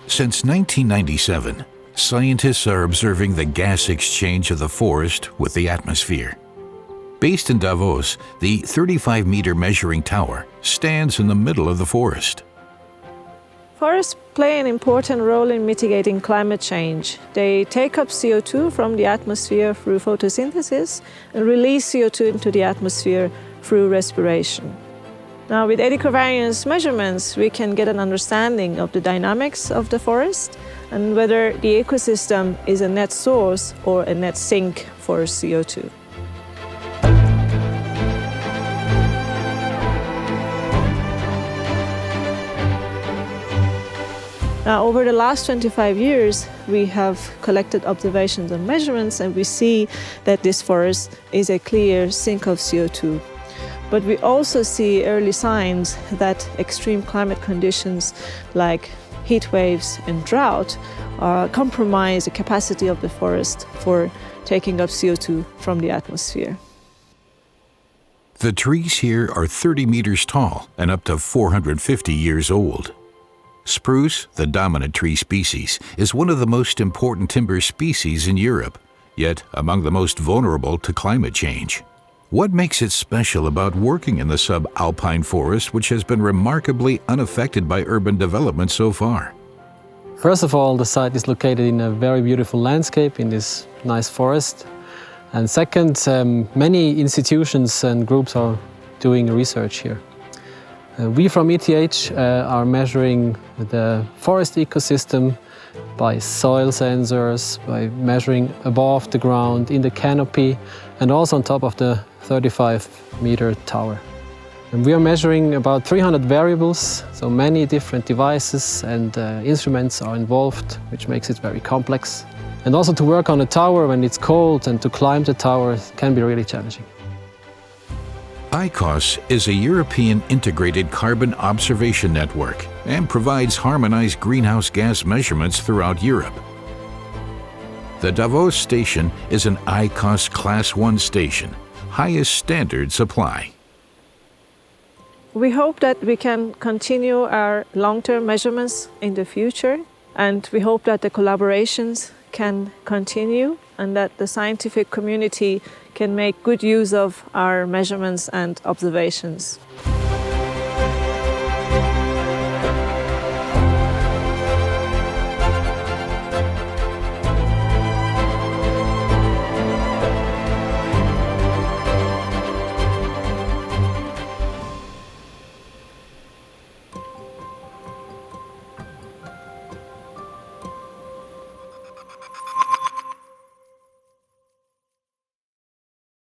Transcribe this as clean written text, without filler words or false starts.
Since 1997, scientists are observing the gas exchange of the forest with the atmosphere. Based in Davos, the 35-meter measuring tower stands in the middle of the forest. Forests play an important role in mitigating climate change. They take up CO2 from the atmosphere through photosynthesis and release CO2 into the atmosphere through respiration. Now, with ETH covariance measurements, we can get an understanding of the dynamics of the forest and whether the ecosystem is a net source or a net sink for CO2. Now, over the last 25 years, we have collected observations and measurements, and we see that this forest is a clear sink of CO2. But we also see early signs that extreme climate conditions like heat waves and drought compromise the capacity of the forest for taking up CO2 from the atmosphere. The trees here are 30 meters tall and up to 450 years old. Spruce, the dominant tree species, is one of the most important timber species in Europe, yet among the most vulnerable to climate change. What makes it special about working in the subalpine forest, which has been remarkably unaffected by urban development so far? First of all, the site is located in a very beautiful landscape in this nice forest. And second, many institutions and groups are doing research here. We from ETH are measuring the forest ecosystem by soil sensors, by measuring above the ground, in the canopy, and also on top of the 35-meter tower. And we are measuring about 300 variables, so many different devices and instruments are involved, which makes it very complex. And also to work on a tower when it's cold and to climb the tower can be really challenging. ICOS is a European integrated carbon observation network and provides harmonized greenhouse gas measurements throughout Europe. The Davos station is an ICOS Class 1 station, highest standard supply. We hope that we can continue our long-term measurements in the future, and we hope that the collaborations can continue and that the scientific community can make good use of our measurements and observations.